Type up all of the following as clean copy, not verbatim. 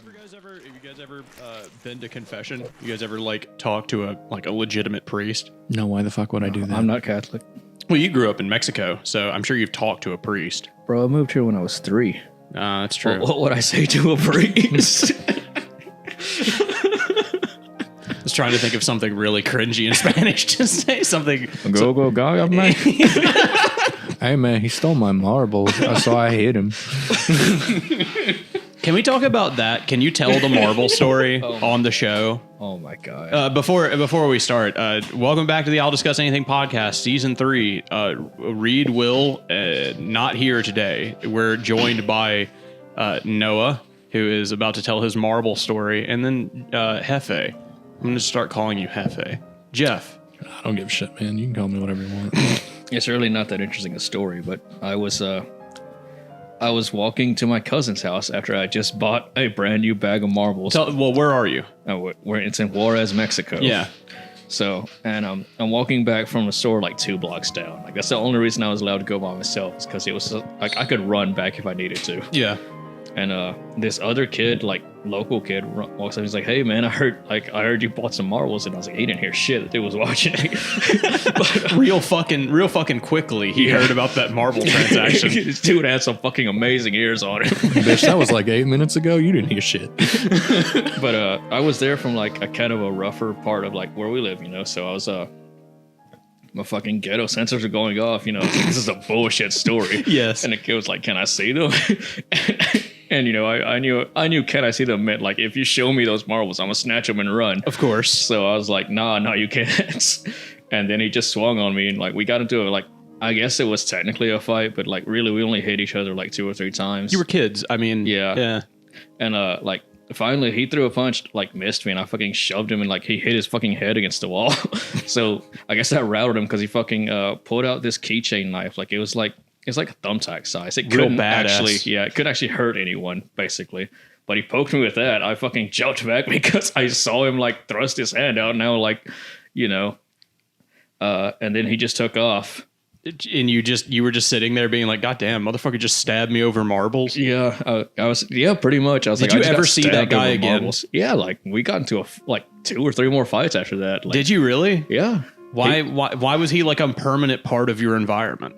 Have you guys ever been to confession? You guys ever like talk to a legitimate priest? No, why the fuck would I do that? I'm not Catholic. Well, you grew up in Mexico, so I'm sure you've talked to a priest. Bro, I moved here when I was 3. That's true. What would I say to a priest? I was trying to think of something really cringy in Spanish to say something. Go, gaga, man. Hey, man, he stole my marbles, so I hit him. Can we talk about that? Can you tell the marble story on the show? Oh, my God. Before we start, welcome back to the I'll Discuss Anything podcast, season 3. Reed will not here today. We're joined by Noah, who is about to tell his marble story, and then Hefe. I'm going to start calling you Hefe. Jeff. I don't give a shit, man. You can call me whatever you want. It's really not that interesting a story, but I was walking to my cousin's house after I just bought a brand new bag of marbles. Well, where are you? It's in Juarez, Mexico. Yeah. So, and I'm walking back from the store like 2 blocks down. Like that's the only reason I was allowed to go by myself is because it was like I could run back if I needed to. Yeah. And this other kid, like local kid, walks up. He's like, "Hey, man, I heard you bought some marbles." And I was like, "He didn't hear shit. That dude was watching." But, real fucking quickly, he heard about that marble transaction. This dude had some fucking amazing ears on him. Bitch, that was like 8 minutes ago. You didn't hear shit. But I was there from like a kind of a rougher part of like where we live, you know. So I was my fucking ghetto sensors are going off, you know. This is a bullshit story. Yes. And the kid was like, "Can I see them?" And you know, I knew "Can I see them?" meant like, if you show me those marbles, I'm gonna snatch them and run. Of course. So I was like, no, you can't. And then he just swung on me, and like we got into like, I guess it was technically a fight, but like really we only hit each other like 2 or 3 times. You were kids. I mean, yeah. And like finally he threw a punch, like missed me, and I fucking shoved him, and like he hit his fucking head against the wall. So I guess that routed him because he fucking pulled out this keychain knife. Like it's like a thumbtack size. It couldn't actually, it could actually hurt anyone basically. But he poked me with that. I fucking jumped back because I saw him like thrust his hand out. Now like, you know, and then he just took off. And you were just sitting there being like, "God damn, motherfucker just stabbed me over marbles." Yeah, I was. Yeah, pretty much. I was Did like, you ever see that guy again? Marbles. Yeah, like we got into like 2 or 3 more fights after that. Like, did you really? Yeah. Why was he like a permanent part of your environment?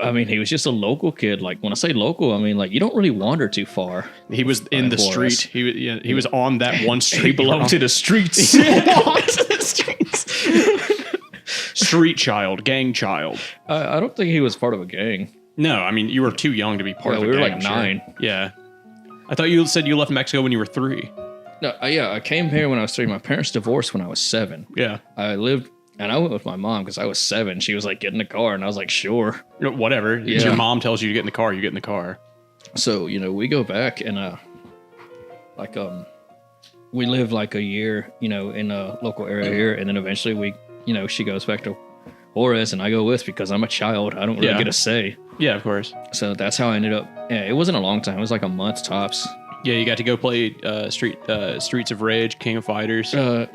I mean, he was just a local kid. Like when I say local, I mean like you don't really wander too far. He was in the street. He was on that one street. He belonged to the streets. He belonged to the streets. Street child, gang child. I don't think he was part of a gang. No, I mean you were too young to be part of a gang. We were like 9. Sure. Yeah. I thought you said you left Mexico when you were 3. No, I came here when I was 3. My parents divorced when I was 7. Yeah. I went with my mom because I was 7. She was like, "Get in the car," and I was like, "Sure." You know, whatever. Yeah. If your mom tells you to get in the car, you get in the car. So, you know, we go back and we live like a year, you know, in a local area here, and then eventually she goes back to Juarez and I go with because I'm a child. I don't really get a say. Yeah, of course. So that's how I ended up. Yeah, it wasn't a long time. It was like a month tops. Yeah, you got to go play Streets of Rage, King of Fighters. I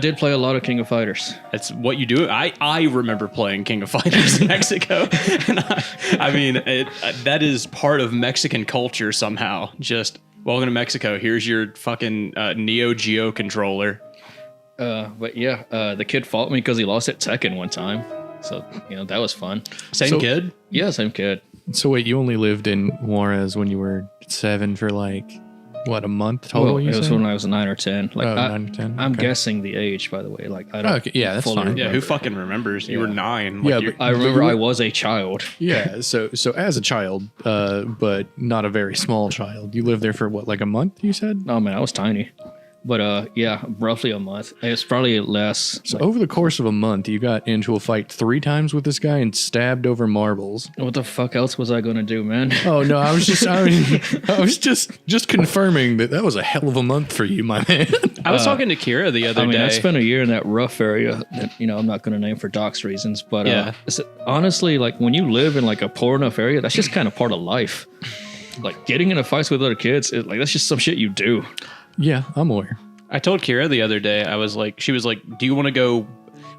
did play a lot of King of Fighters. That's what you do. I remember playing King of Fighters in Mexico. And I mean, that is part of Mexican culture somehow. Just, welcome to Mexico. Here's your fucking Neo Geo controller. But yeah, the kid fought me because he lost at Tekken one time. So, you know, that was fun. Same kid? Yeah, same kid. So wait, you only lived in Juarez when you were 7 for like, what, a month total? Well, it was when I was 9 or 10. Like 9 or 10. I'm guessing the age, by the way. Like I don't. Okay, yeah, that's fine. Yeah, who fucking remembers? You were 9. Like, yeah, but I remember I was a child. Yeah, so as a child, but not a very small child. You lived there for what, like a month? You said? No, man, I was tiny. But yeah, roughly a month. It's probably less. So over the course of a month, you got into a fight 3 times with this guy and stabbed over marbles. What the fuck else was I gonna do, man? Oh no, I was just confirming that was a hell of a month for you, my man. I was talking to Kira the other day. I spent a year in that rough area that, you know, I'm not gonna name for dox reasons, but honestly, like when you live in like a poor enough area, that's just kind of part of life. Like getting into fights with other kids, that's just some shit you do. Yeah, I'm aware. I told Kira the other day, she was like, "Do you want to go?"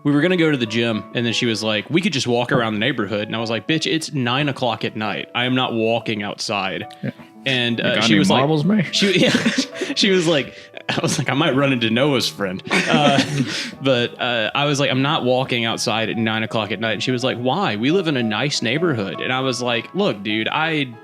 We were going to go to the gym, and then she was like, "We could just walk around the neighborhood." And I was like, "Bitch, it's 9 o'clock at night. I am not walking outside." Yeah. and Got she any was marbles, like, man? she was like, I was like, I might run into Noah's friend, but I was like, I'm not walking outside at 9 o'clock at night. And she was like, why? We live in a nice neighborhood. And I was like, look, dude, I've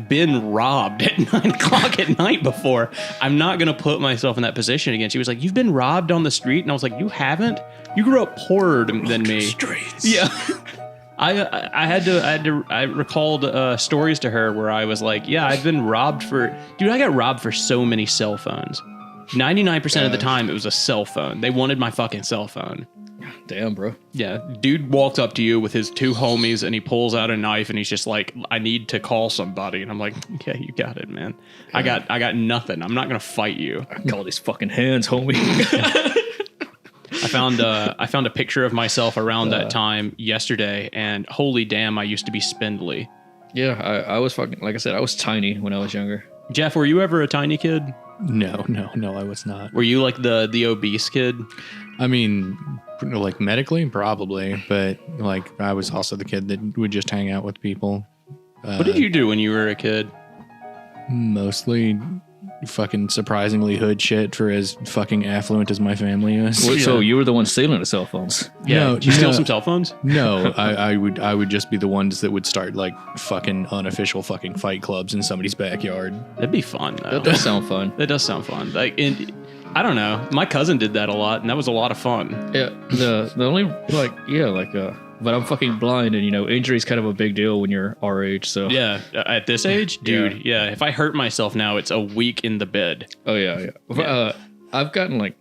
been robbed at 9 o'clock at night before. I'm not going to put myself in that position again. She was like, you've been robbed on the street? And I was like, you haven't? You grew up poorer than me. Streets. Yeah. I recalled stories to her where I was like, yeah, I've been robbed I got robbed for so many cell phones. 99% of the time it was a cell phone. They wanted my fucking cell phone. Damn, bro. Yeah, dude walks up to you with his two homies and he pulls out a knife and he's just like, I need to call somebody. And I'm like, yeah, you got it, man. Yeah. I got nothing. I'm not gonna fight you. I call these fucking hands, homie. I found a picture of myself around that time yesterday, and holy damn, I used to be spindly. Yeah, I was fucking, like I said, I was tiny when I was younger. Jeff, were you ever a tiny kid? No, I was not. Were you like the obese kid? I mean, like medically, probably, but like I was also the kid that would just hang out with people. What did you do when you were a kid? Mostly fucking surprisingly hood shit for as fucking affluent as my family is. Well, so you were the one stealing the cell phones? Yeah. No, did you steal some cell phones? No, I would just be the ones that would start like fucking unofficial fucking fight clubs in somebody's backyard. That'd be fun though. That does sound fun. That does sound fun. Like, I don't know. My cousin did that a lot, and that was a lot of fun. Yeah, the only but I'm fucking blind, and injury's kind of a big deal when you're our age. So yeah, at this age, dude. Yeah, if I hurt myself now, it's a week in the bed. Oh yeah. I've gotten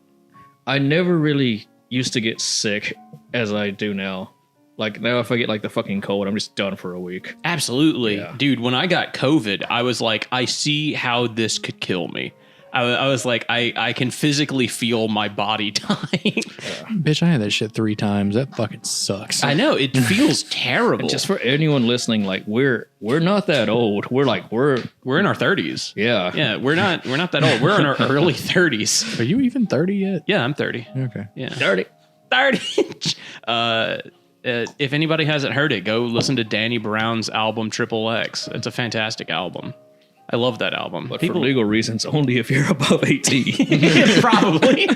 I never really used to get sick as I do now. Like now, if I get like the fucking cold, I'm just done for a week. Absolutely, yeah. Dude. When I got COVID, I was like, I see how this could kill me. I was like, I can physically feel my body dying. Bitch, I had that shit 3 times. That fucking sucks. I know, it feels terrible. And just for anyone listening, like we're not that old. We're in our 30s. Yeah. Yeah, we're not that old. We're in our early 30s. Are you even 30 yet? Yeah, I'm 30. Okay. Yeah. 30. If anybody hasn't heard it, go listen to Danny Brown's album Triple X. It's a fantastic album. I love that album. But for legal reasons, only if you're above 18. Probably.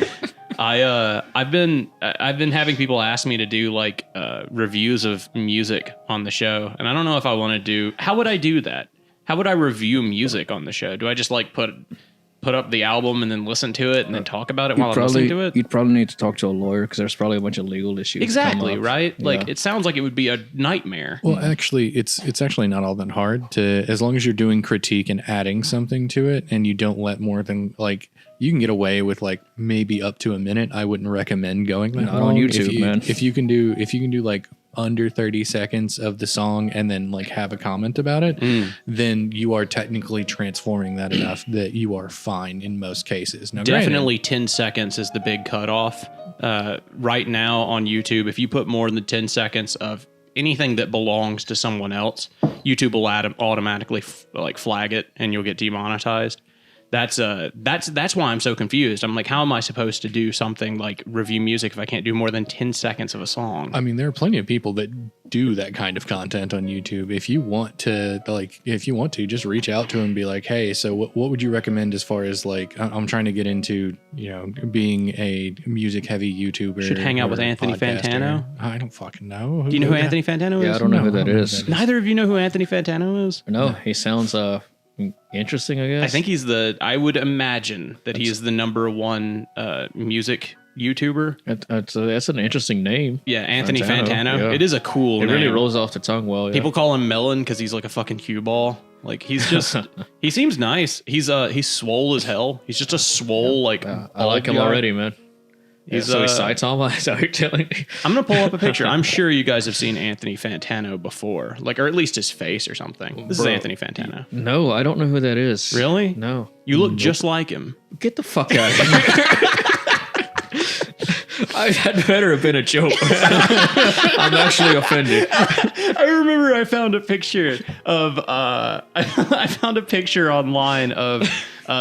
I've been having people ask me to do like reviews of music on the show, and I don't know if I want to do. How would I do that? How would I review music on the show? Do I just like put up the album and then listen to it and then talk about it while I'm listening to it? You'd probably need to talk to a lawyer because there's probably a bunch of legal issues. Exactly, right? Yeah. Like, it sounds like it would be a nightmare. Well, actually, it's actually not all that hard to, as long as you're doing critique and adding something to it, and you don't let more than like, you can get away with like maybe up to a minute. I wouldn't recommend going that Not long. on YouTube, man. If you can do like under 30 seconds of the song and then like have a comment about it, then you are technically transforming that enough that you are fine in most cases. Now, Definitely 10 seconds is the big cutoff. Right now on YouTube, if you put more than 10 seconds of anything that belongs to someone else, YouTube will automatically flag it and you'll get demonetized. That's why I'm so confused. I'm like, how am I supposed to do something like review music if I can't do more than 10 seconds of a song? I mean, there are plenty of people that do that kind of content on YouTube. If you want to, just reach out to them and be like, hey, so what would you recommend as far as like, I'm trying to get into, being a music heavy YouTuber. Should hang out with Anthony Fantano. I don't fucking know. Do you know who Anthony Fantano is? Yeah, I don't know who that is. Neither of you know who Anthony Fantano is? No, he sounds interesting, I guess. I think I would imagine that he is the number one music YouTuber. That's an interesting name. Yeah, Anthony Fantano. Yeah. It is a cool name. It really rolls off the tongue well. Yeah. People call him Melon because he's like a fucking cue ball. Like, he's just, he seems nice. He's swole as hell. He's just a swole, like, I like him already, man. He's Saitama. Is that what you're telling me? I'm gonna pull up a picture. I'm sure you guys have seen Anthony Fantano before, like, or at least his face or something. This is Anthony Fantano. No, I don't know who that is. Really? No. You look just like him. Get the fuck out of here. That better have been a joke. I'm actually offended. I remember I found a picture of I found a picture online of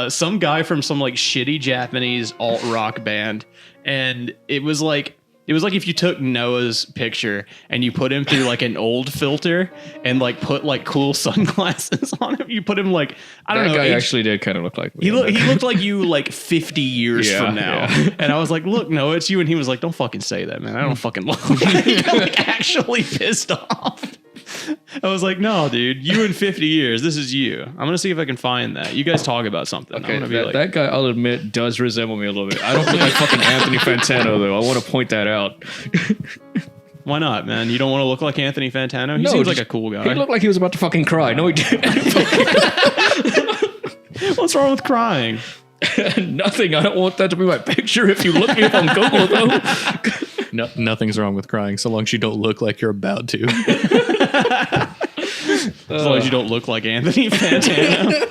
some guy from some like shitty Japanese alt rock band, and it was like It was like if you took Noah's picture and you put him through like an old filter and like put like cool sunglasses on him. You put him like, I don't know. That guy actually did kind of look like me. He looked like you like 50 years from now. Yeah. And I was like, look, Noah, it's you. And he was like, don't fucking say that, man. I don't fucking look like I'm like actually pissed off. I was like, no, dude, you in 50 years. This is you. I'm going to see if I can find that. You guys talk about something. Okay, I'm gonna be that guy, I'll admit, does resemble me a little bit. I don't look like fucking Anthony Fantano, though. I want to point that out. Why not, man? You don't want to look like Anthony Fantano? He seems like a cool guy. He looked like he was about to fucking cry. No, he didn't. What's wrong with crying? Nothing. I don't want that to be my picture if you look me up on Google, though. No, nothing's wrong with crying so long as you don't look like you're about to. As long as you don't look like Anthony Fantano.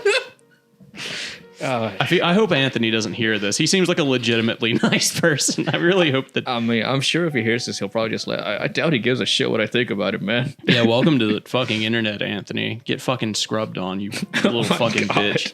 I hope Anthony doesn't hear this. He seems like a legitimately nice person. I really hope that. I mean, I'm sure if he hears this, he'll probably just I doubt he gives a shit what I think about him, man. Yeah, welcome to the fucking internet, Anthony. Get fucking scrubbed on, you little fucking bitch.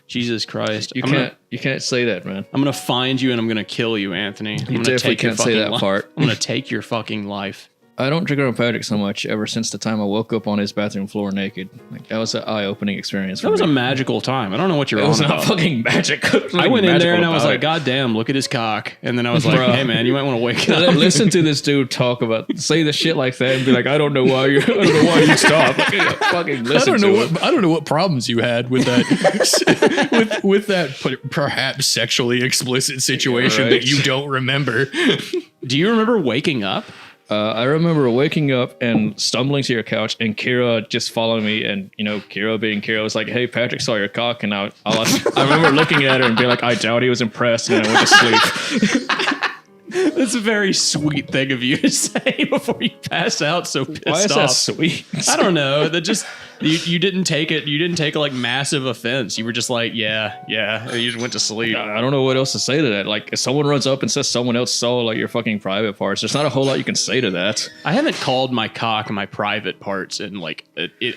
Jesus Christ. You can't say that, man. I'm gonna find you and I'm gonna kill you, Anthony. I'm You definitely can't say that part. I'm gonna take your fucking life. I don't drink around Patrick so much ever since the time I woke up on his bathroom floor naked. Like, that was an eye-opening experience for me. That was a magical time. I don't know what you're on about. It was not fucking magic. I went in there and I was like, God damn, look at his cock. And then I was like, hey man, you might want to wake up. Listen to this dude say the shit like that and be like, I don't know why you stop. Like, fucking listen I don't know what problems you had with that with that perhaps sexually explicit situation that you don't remember. Do you remember waking up? I remember waking up and stumbling to your couch and Kira just following me, and Kira being Kira was like, hey, Patrick saw your cock, and I remember looking at her and being like, I doubt he was impressed, and then I went to sleep. That's a very sweet thing of you to say before you pass out. So pissed off. Why is that sweet? I don't know. That just you didn't take it. You didn't take like massive offense. You were just like, yeah. And you just went to sleep. I don't know what else to say to that. Like, if someone runs up and says someone else saw like your fucking private parts, there's not a whole lot you can say to that. I haven't called my cock my private parts in like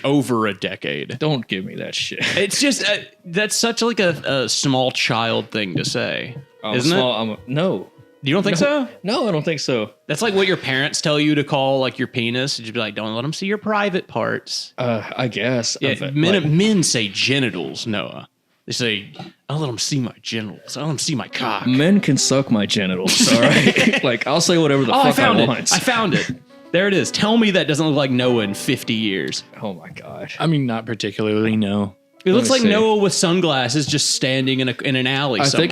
over a decade. Don't give me that shit. It's just that's such like a small child thing to say, isn't it? No. You don't think so? No, I don't think so. That's like what your parents tell you to call like your penis. You'd be like, don't let them see your private parts. I guess. Yeah, men say genitals, Noah. They say, I'll let them see my genitals. I'll let them see my cock. Men can suck my genitals, all right? Like, I'll say whatever the fuck I want. I found it. There it is. Tell me that doesn't look like Noah in 50 years. Oh, my God. I mean, not particularly, no. It looks like Noah with sunglasses just standing in an alley somewhere.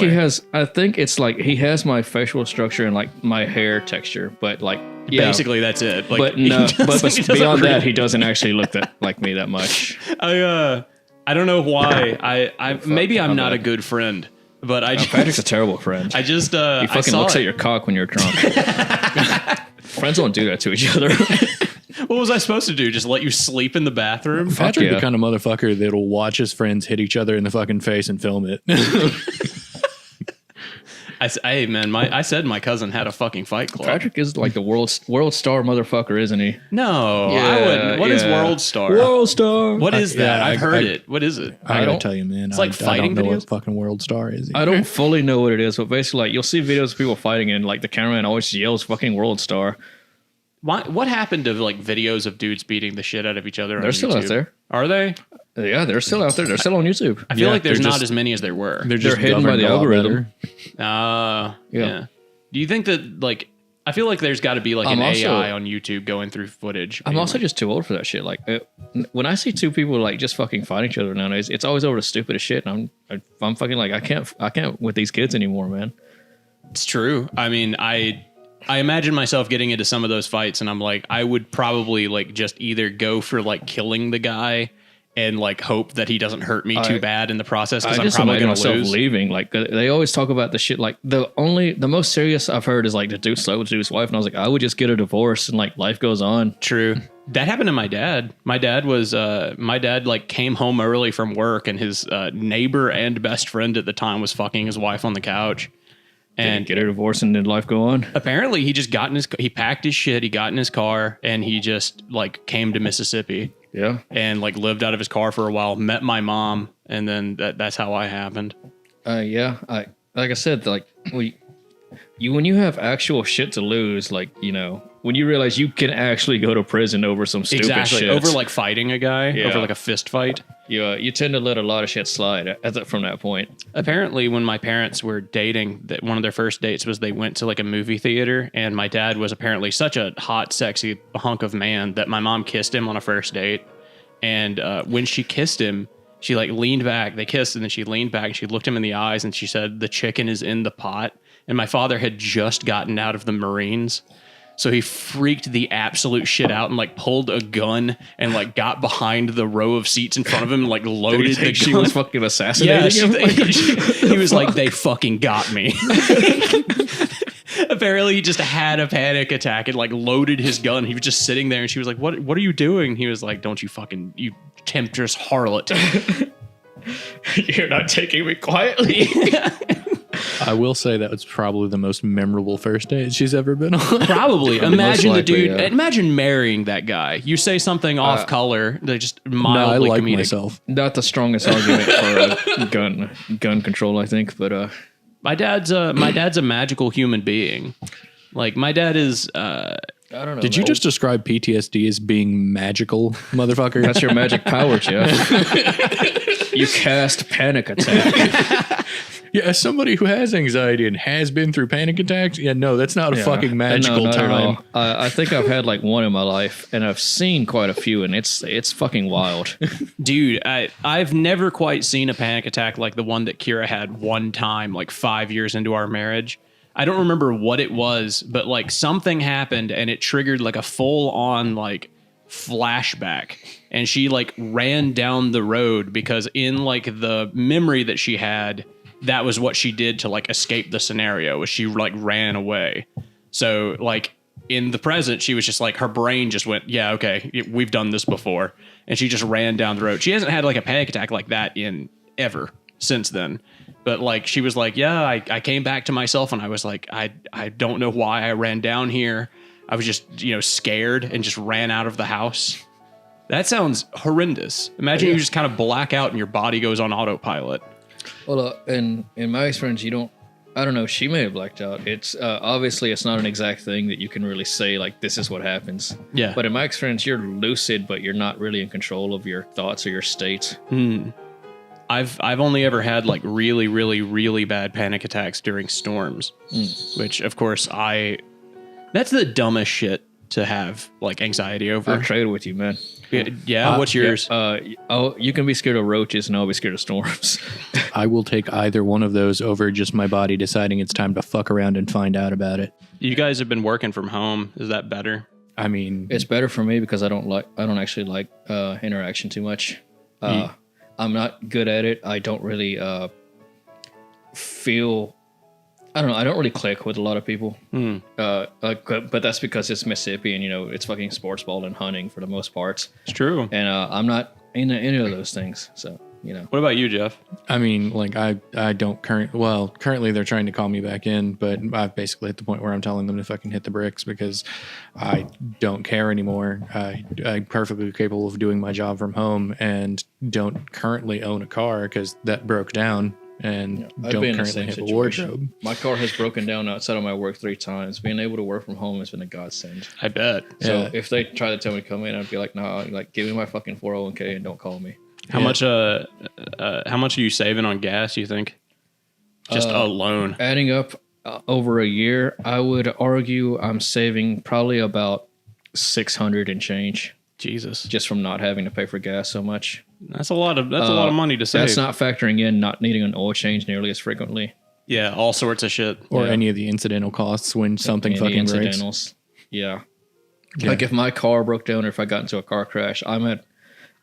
I think it's like he has my facial structure and like my hair texture, but like basically that's it. Like, but no, but beyond that, he doesn't actually look like me that much. I don't know why. I'm not a good friend, but Patrick's a terrible friend. I just he fucking looks at your cock when you're drunk. Friends don't do that to each other. What was I supposed to do? Just let you sleep in the bathroom? Patrick, the kind of motherfucker that'll watch his friends hit each other in the fucking face and film it. Hey man, I said my cousin had a fucking fight club. Patrick is like the world star motherfucker, isn't he? No, I wouldn't. What is World Star? World Star. What is that? I've heard it. What is it? I gotta tell you, man. It's like fighting I don't know videos? what fucking World Star is. I don't fully know what it is, but basically, like, you'll see videos of people fighting, and like the cameraman always yells "fucking World Star." What happened to like videos of dudes beating the shit out of each other? They're still out there. Are they? Yeah, they're still out there. They're still on YouTube. I feel like there's not as many as there were. They're hidden by the algorithm. Yeah. Do you think that like? I feel like there's got to be like an AI on YouTube going through footage. I'm also just too old for that shit. Like when I see two people like just fucking fight each other nowadays, it's always over the stupidest shit. And I'm fucking like I can't with these kids anymore, man. It's true. I mean, I imagine myself getting into some of those fights, and I'm like, I would probably like just either go for like killing the guy and like hope that he doesn't hurt me too bad in the process, because I'm probably going to lose. Leaving. Like they always talk about the shit. Like the most serious I've heard is like the dude slept with the dude's wife, and I was like, I would just get a divorce and like life goes on. True. That happened to my dad. My dad like came home early from work, and his neighbor and best friend at the time was fucking his wife on the couch. And get a divorce and then life go on. Apparently he just he packed his shit, he got in his car, and he just like came to Mississippi. Yeah. And like lived out of his car for a while, met my mom, and then that's how I happened. Yeah. Like I said, like when you have actual shit to lose, like, you know, when you realize you can actually go to prison over some stupid shit. Over like fighting a guy, over like a fist fight. You tend to let a lot of shit slide from that point. Apparently, when my parents were dating, that one of their first dates was they went to like a movie theater, and my dad was apparently such a hot, sexy hunk of man that my mom kissed him on a first date. And when she kissed him, she like leaned back. They kissed, and then she leaned back and she looked him in the eyes, and she said, "The chicken is in the pot." And my father had just gotten out of the Marines. So he freaked the absolute shit out and like pulled a gun and like got behind the row of seats in front of him and like loaded the gun. She was fucking assassinating him? He was like, "They fucking got me." Apparently he just had a panic attack and like loaded his gun. He was just sitting there and she was like, what are you doing? He was like, "Don't you fucking, you temptress harlot." You're not taking me quietly. I will say that was probably the most memorable first date she's ever been on. Probably. Imagine likely, the dude. yeah. Imagine marrying that guy. You say something off color, they just mildly I like comedic. myself. Not the strongest argument for gun control, I think, but My dad's a magical human being. Like my dad is. I don't know. Did you just describe PTSD as being magical, motherfucker? That's your magic power, Jeff. You cast panic attack. Yeah, as somebody who has anxiety and has been through panic attacks, no, that's not a fucking magical not at time. all. I think I've had like one in my life, and I've seen quite a few, and it's fucking wild. Dude, I've never quite seen a panic attack like the one that Kira had one time, like 5 years into our marriage. I don't remember what it was, but like something happened and it triggered like a full on like flashback. And she like ran down the road because in like the memory that she had, that was what she did to like escape the scenario, was she like ran away. So like in the present, she was just like, her brain just went, yeah, okay, we've done this before. And she just ran down the road. She hasn't had like a panic attack like that in ever since then. But like, she was like, yeah, I came back to myself and I was like, I don't know why I ran down here. I was just, scared and just ran out of the house. That sounds horrendous. Imagine you just kind of black out and your body goes on autopilot. Well, in my experience, I don't know, she may have blacked out. It's obviously it's not an exact thing that you can really say, like, this is what happens. Yeah. But in my experience, you're lucid, but you're not really in control of your thoughts or your state. I've only ever had like really, really, really bad panic attacks during storms, which of course that's the dumbest shit to have like anxiety over. I'll trade with you, man. Yeah. What's yours? You can be scared of roaches and I'll be scared of storms. I will take either one of those over just my body deciding it's time to fuck around and find out about it. You guys have been working from home. Is that better? I mean, it's better for me because I don't actually like interaction too much. I'm not good at it. I don't really feel. I don't know. I don't really click with a lot of people. But that's because it's Mississippi and it's fucking sports ball and hunting for the most part. It's true. And I'm not into any of those things. So What about you, Jeff? I mean, like I don't currently they're trying to call me back in, but I've basically hit the point where I'm telling them to fucking hit the bricks because I don't care anymore. I'm perfectly capable of doing my job from home and don't currently own a car because that broke down and don't currently have a wardrobe. My car has broken down outside of my work 3 times. Being able to work from home has been a godsend. I bet. So if they try to tell me to come in, I'd be like, no, like give me my fucking 401k and don't call me. How much are you saving on gas, you think? Just alone. Adding up over a year, I would argue I'm saving probably about $600 and change. Jesus. Just from not having to pay for gas so much. That's a lot of money to save. That's not factoring in not needing an oil change nearly as frequently. Yeah, all sorts of shit. Or any of the incidental costs when something fucking breaks. Yeah. Like if my car broke down or if I got into a car crash,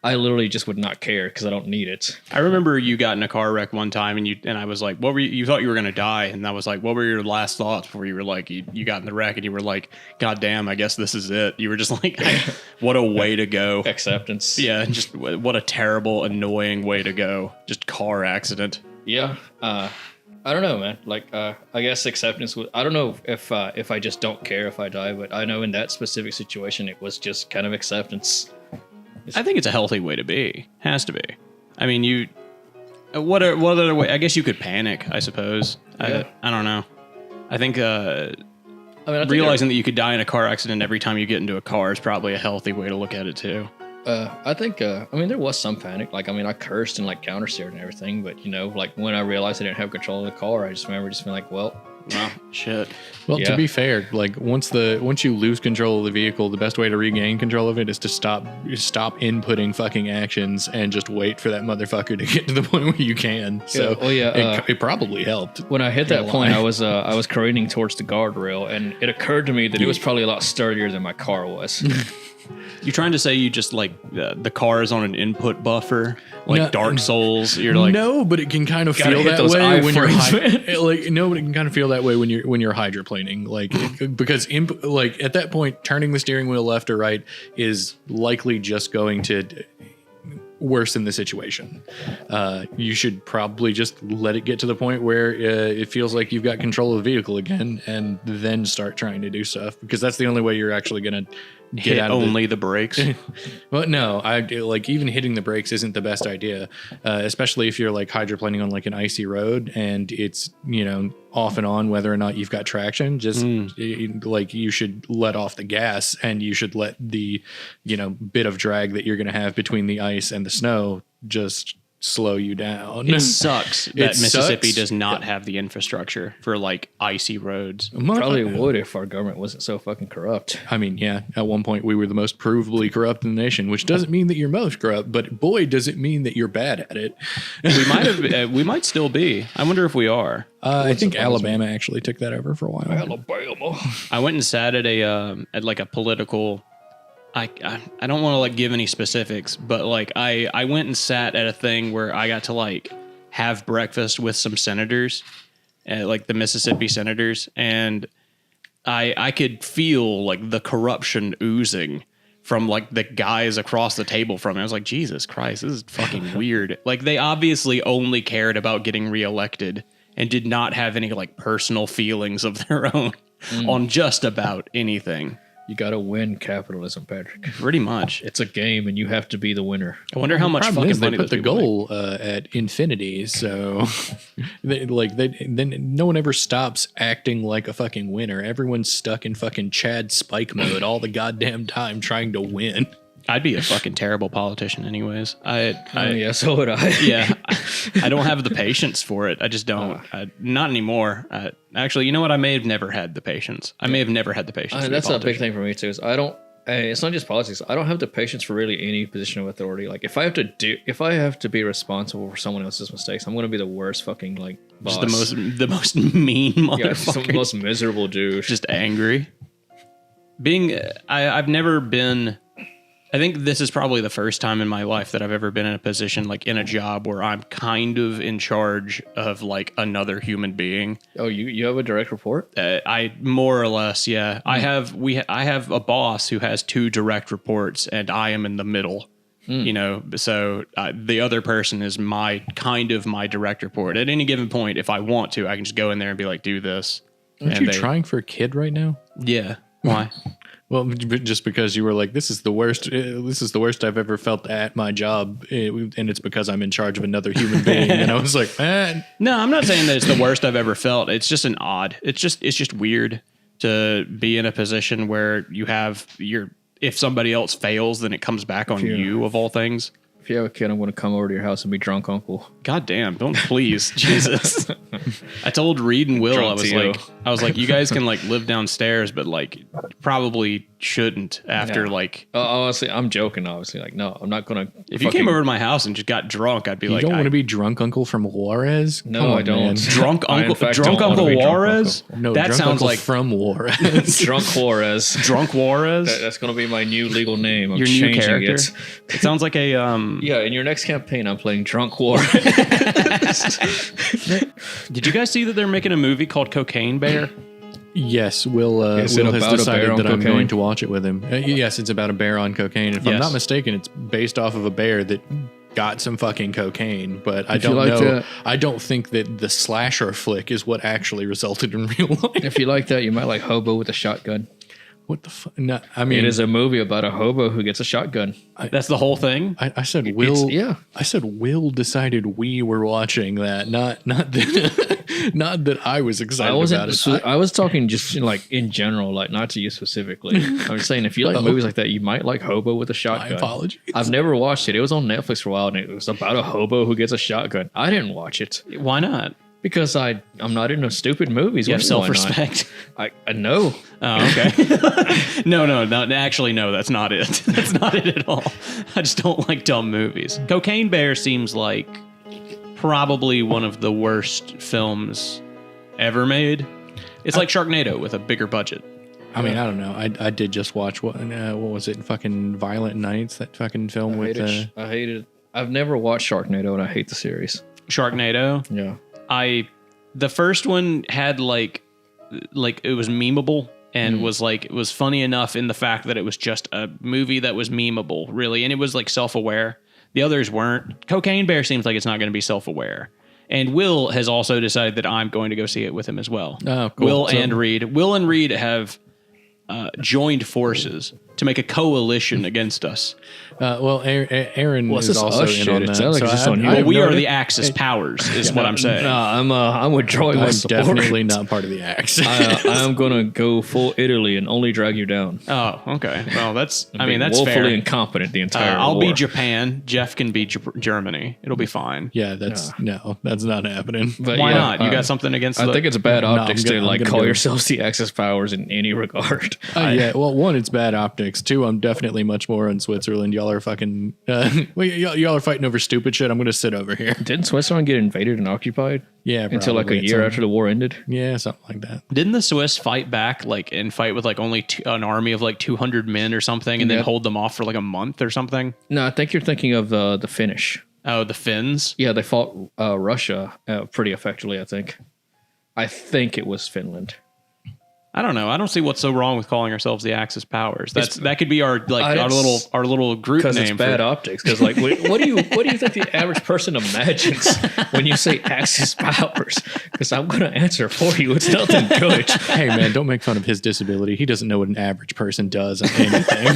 I literally just would not care because I don't need it. I remember you got in a car wreck one time and I was like, what were you thought you were going to die. And I was like, what were your last thoughts before you were like, you got in the wreck and you were like, God damn, I guess this is it. You were just like, what a way to go. Acceptance. Yeah. Just what a terrible, annoying way to go. Just car accident. Yeah. I don't know, man. Like, I guess acceptance would, I don't know if I just don't care if I die, but I know in that specific situation, it was just kind of acceptance. I think it's a healthy way to be. Has to be. I mean, what other way? I guess you could panic, I suppose. Yeah. I don't know. I think I think realizing that you could die in a car accident every time you get into a car is probably a healthy way to look at it too. I think, there was some panic. Like, I cursed and like countersteered and everything, but like when I realized I didn't have control of the car, I just remember just being like, well, shit. Well, to be fair, like once you lose control of the vehicle, the best way to regain control of it is to stop inputting fucking actions and just wait for that motherfucker to get to the point where you can. So it probably helped. When I hit that point, I was careening towards the guardrail, and it occurred to me that it was probably a lot sturdier than my car was. You trying to say you just like the car is on an input buffer, like Dark Souls? You're like, no, but it can kind of feel that way when you're but it can kind of feel that way when you're hydroplaning, like because at that point, turning the steering wheel left or right is likely just going to worsen the situation. You should probably just let it get to the point where it feels like you've got control of the vehicle again, and then start trying to do stuff, because that's the only way you're actually going to get out of only the brakes. Well, no, even hitting the brakes isn't the best idea, especially if you're like hydroplaning on like an icy road and it's off and on whether or not you've got traction. Just like you should let off the gas, and you should let the bit of drag that you're going to have between the ice and the snow just slow you down. It sucks that Mississippi does not have the infrastructure for like icy roads. Probably would if our government wasn't so fucking corrupt. I mean, yeah, at one point we were the most provably corrupt in the nation, which doesn't mean that you're most corrupt, but boy, does it mean that you're bad at it. We might still be. I wonder if we are. I think Alabama actually took that over for a while. Alabama. I went and sat at a political. I don't want to like give any specifics, but like I went and sat at a thing where I got to like have breakfast with some senators, like the Mississippi senators, and I could feel like the corruption oozing from like the guys across the table from me. I was like, Jesus Christ, this is fucking weird. Like they obviously only cared about getting reelected and did not have any like personal feelings of their own on just about anything. You got to win capitalism, Patrick. Pretty much. It's a game, and you have to be the winner. I wonder how much fucking money they put the goal at infinity, so then no one ever stops acting like a fucking winner. Everyone's stuck in fucking Chad Spike mode all the goddamn time trying to win. I'd be a fucking terrible politician anyways. Yeah, so would I. Yeah, I don't have the patience for it. I just don't. Not anymore. Actually, you know what? I may have never had the patience. I may have never had the patience. That's a big thing for me too. Is I don't. It's not just politics. I don't have the patience for really any position of authority. Like if I have to be responsible for someone else's mistakes, I'm going to be the worst fucking like boss. Just the most mean motherfucker. The most miserable douche. Just angry. I've never been. I think this is probably the first time in my life that I've ever been in a position, like in a job where I'm kind of in charge of like another human being. Oh, you have a direct report? I more or less, yeah. I have a boss who has 2 direct reports, and I am in the middle. So the other person is my direct report. At any given point, if I want to, I can just go in there and be like, do this. Aren't you trying for a kid right now? Yeah. Why? Well, just because you were like, this is the worst I've ever felt at my job, and it's because I'm in charge of another human being. And I was like, man. No, I'm not saying that it's the worst I've ever felt. It's just it's just weird to be in a position where you have if somebody else fails, then it comes back on you of all things. If you have a kid, I'm going to come over to your house and be drunk uncle. God damn, don't please. Jesus. I told Reed and Will, I was like, you guys can like live downstairs, but like probably shouldn't after like. Honestly, I'm joking. Obviously, like, no, I'm not going to. If you came over to my house and just got drunk, I'd be like, you don't want to be drunk uncle from Juarez? No, I don't. Man. Drunk uncle Juarez? No, that sounds like from Juarez. Drunk Juarez. Drunk Juarez? That's going to be my new legal name. I'm your changing new character? It Sounds like a Yeah, in your next campaign, I'm playing Drunk Juarez. Did you guys see that they're making a movie called Cocaine Bear? Yes, Will has decided that I'm going to watch it with him. Yes, it's about a bear on cocaine. If I'm not mistaken, it's based off of a bear that got some fucking cocaine, but I don't know. I don't think that the slasher flick is what actually resulted in real life. If you like that, you might like Hobo with a Shotgun. What the fuck? No, I mean, It is a movie about a hobo who gets a shotgun. That's the whole thing. I said Will. yeah. I said Will decided we were watching that. Not that not that I was excited about it. I was talking just like in general, like not to you specifically. I'm just saying if you like movies like that, you might like Hobo with a Shotgun. My apologies. I've never watched it. It was on Netflix for a while, and it was about a hobo who gets a shotgun. I didn't watch it Why not? because I'm not into stupid movies. You have Why not? self-respect. I know. Oh, okay. No, actually, no, that's not it. That's not it at all. I just don't like dumb movies. Cocaine Bear seems like probably one of the worst films ever made. It's like Sharknado with a bigger budget. I mean, I don't know. I did just watch what was it? Fucking Violent Nights, that fucking film with. I hate it. I've never watched Sharknado, and I hate the series. Sharknado. Yeah. The first one had like it was memeable and was like, it was funny enough in the fact that it was just a movie that was memeable, really, and it was like self-aware. The others weren't. Cocaine Bear seems like it's not going to be self-aware. And Will has also decided that I'm going to go see it with him as well. Oh, cool. Will and Reed have joined forces to make a coalition against us. Well, Aaron What's is this also us in shit? on It that. sounds like So it's on you. Well, we are the the Axis powers, is what I'm saying. I'm withdrawing my I'm support. definitely not part of the axe. I'm gonna go full Italy and only drag you down. Oh, okay. Well, that's Being that's woefully fair. incompetent the entire I'll war. be Japan. Jeff can be Germany. It'll be fine. Yeah, that's not happening. But Why yeah, not? You got something against? I think it's bad optics I'm to like gonna call go. yourselves the Axis powers in any regard. Yeah, well, one, it's bad optics. Two, I'm definitely much more in Switzerland. Y'all are fucking, y'all are fighting over stupid shit. I'm gonna sit over here. Didn't Switzerland get invaded and occupied Yeah, until like a probably. year after the war ended? Yeah, something like that. Didn't the Swiss fight back and fight with like only an army of like 200 men or something, and then Yeah. hold them off for like a month or something? No, I think you're thinking of the Finnish. Oh, the Finns. Yeah, they fought Russia pretty effectively. I think it was Finland. I don't know. I don't see what's so wrong with calling ourselves the Axis powers. That could be our little group Because name. it's bad optics. Because like, what do you think the average person imagines when you say Axis powers? Because I'm going to answer for you. It's nothing good. Hey, man, don't make fun of his disability. He doesn't know what an average person does on anything.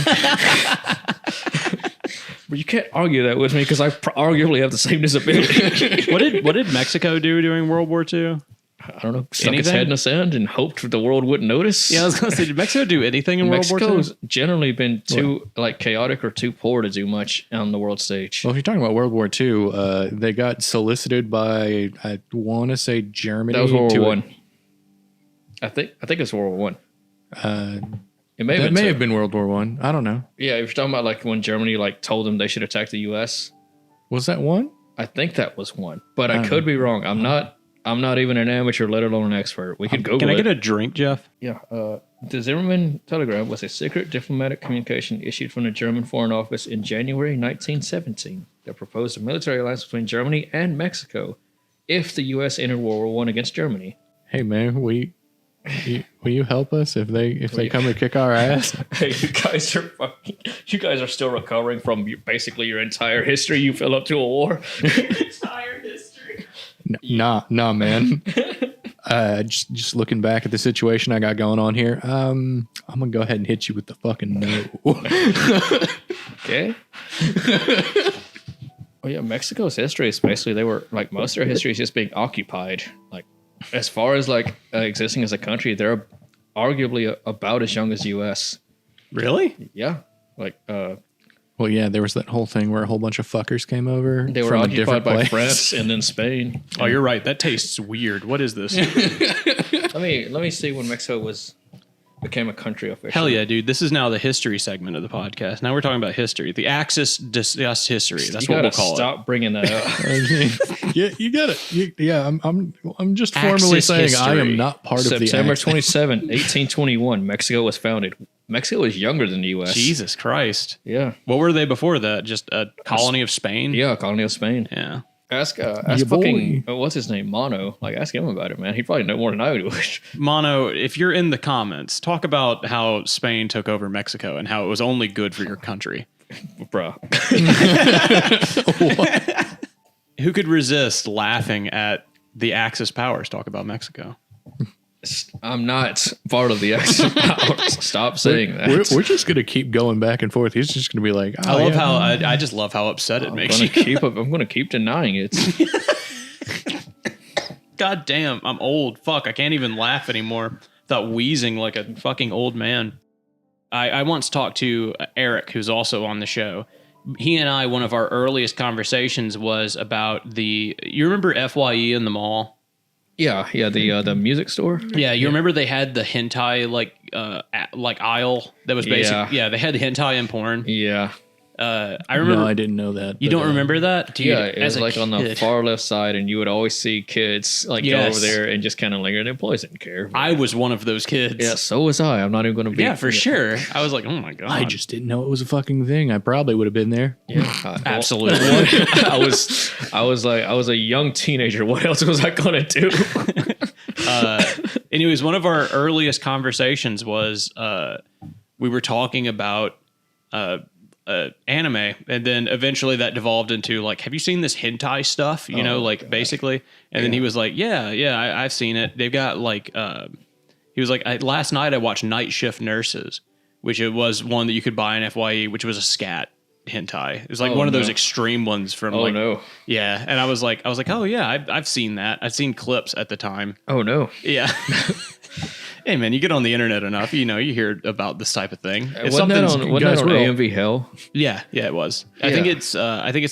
But you can't argue that with me because I arguably have the same disability. What did Mexico do during World War II? I don't know. Stuck its Anything? head in the sand and hoped the world wouldn't notice. Yeah, I was gonna say, did Mexico do anything in World War Mexico's II? generally been too like chaotic or too poor to do much on the world stage. Well, if you're talking about World War II, they got solicited by, I want to say Germany. That was World to- War One. I think it's World War One. It may have That been may two. have been World War One. I don't know. Yeah, if you're talking about like when Germany like told them they should attack the U.S. Was that one? I think that was one, but I could be wrong. I'm not even an amateur, let alone an expert. We could Google Can I it. get a drink, Jeff? Yeah. The Zimmermann telegram was a secret diplomatic communication issued from the German Foreign Office in January 1917 that proposed a military alliance between Germany and Mexico if the U.S. entered World War I against Germany. Hey, man, will you help us if they come and kick our ass? Hey, you guys are still recovering from basically your entire history you fell up to a war. Entire history. Nah, man. Just looking back at the situation I got going on here, I'm gonna go ahead and hit you with the fucking no. Okay. Oh yeah, Mexico's history is basically they were like most of their history is just being occupied. Like as far as like existing as a country, they're arguably about as young as U.S. Really? Yeah, like Well, yeah, there was that whole thing where a whole bunch of fuckers came over. they were from a occupied different by place. France and then Spain. Oh, you're right. That tastes weird. What is this? Let me see when Mexico became a country officially. Hell yeah, dude. This is now the history segment of the podcast. Now we're talking about history. The Axis discuss history. That's You what gotta we'll call stop bringing that up. Yeah, you got it. Yeah, I'm just formally Axis saying I history. am not part of the September Axis. 27, 1821, Mexico was founded. Mexico is younger than the U.S. it. Jesus Christ. Yeah. What were they before that? Just a colony of Spain? Yeah, colony of Spain. Yeah. Ask Ya fucking boy. what's his name, Mono. Like, ask him about it, man. He'd probably know more than I would. Mono, if you're in the comments, talk about how Spain took over Mexico and how it was only good for your country. Bro, Who could resist laughing at the Axis powers talk about Mexico? I'm not part of the Axis powers. Stop saying that. We're just gonna keep going back and forth. He's just gonna be like, oh, I love how I just love how upset it makes you. I'm gonna keep denying it. God damn, I'm old. Fuck, I can't even laugh anymore without wheezing like a fucking old man. I once talked to Eric, who's also on the show. He and I, one of our earliest conversations was about you remember FYE in the mall? Yeah, the music store. Yeah, you remember they had the hentai like aisle that was basically they had the hentai and porn. Yeah. I remember. No, I didn't know that. You don't remember that? Dude, yeah, it was like on the far left side, and you would always see kids like go over there and just kind of linger. Their employees didn't care. I was one of those kids. Yeah, so was I. I'm not even going to be. Yeah, for sure. I was like, oh my god. I just didn't know it was a fucking thing. I probably would have been there. Yeah, absolutely. I was a young teenager. What else was I going to do? Anyways, one of our earliest conversations was we were talking about anime, and then eventually that devolved into like, have you seen this hentai stuff? You know, like God. Basically. And then he was like, yeah, I've seen it. They've got like, he was like, last night I watched Night Shift Nurses, which it was one that you could buy in FYE, which was a scat hentai. It was like one of those extreme ones from yeah. And I was like, oh yeah, I've seen that. I've seen clips at the time. Oh no. Yeah. Hey man, you get on the internet enough, you hear about this type of thing. It's wasn't that on AMV Hell? Yeah, it was. Yeah. I think it's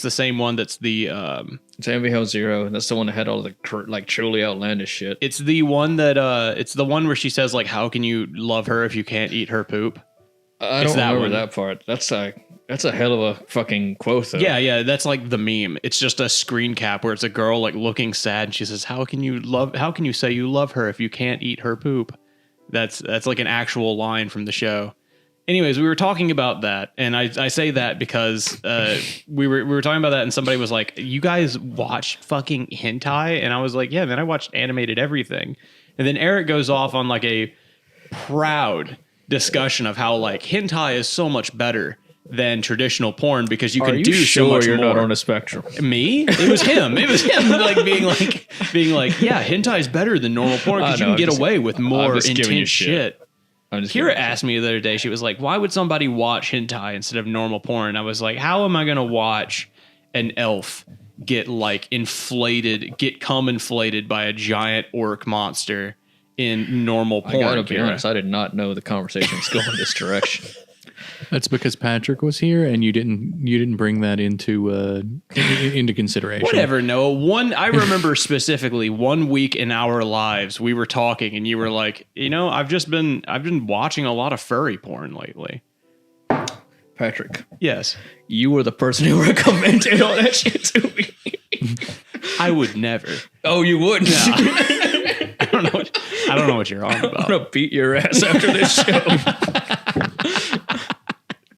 the same one that's the it's AMV Hell 0, and that's the one that had all the like truly outlandish shit. It's the one that it's the one where she says like, how can you love her if you can't eat her poop? I don't remember that part. That's a hell of a fucking quote though. Yeah, that's like the meme. It's just a screen cap where it's a girl like looking sad and she says, how can you say you love her if you can't eat her poop? That's like an actual line from the show. Anyways, we were talking about that, and I say that because we were talking about that, and somebody was like, "You guys watch fucking hentai?" And I was like, "Yeah, man, I watched animated everything." And then Eric goes off on like a proud discussion of how like hentai is so much better than traditional porn because you can do so much you're more. Not on a spectrum. Me? It was him. Like being like, yeah, hentai is better than normal porn because you can get away with more intense shit. Kira asked me the other day, she was like, why would somebody watch hentai instead of normal porn? I was like, how am I going to watch an elf get cum inflated by a giant orc monster in normal porn? I gotta be honest, I did not know the conversation was going this direction. That's because Patrick was here and you didn't bring that into consideration. Whatever, Noah. I remember specifically 1 week in our lives we were talking and you were like, I've been watching a lot of furry porn lately. Patrick. Yes. You were the person who recommended all that shit to me. I would never. Oh, you wouldn't? No. I don't know what you're on about. I'm gonna beat your ass after this show.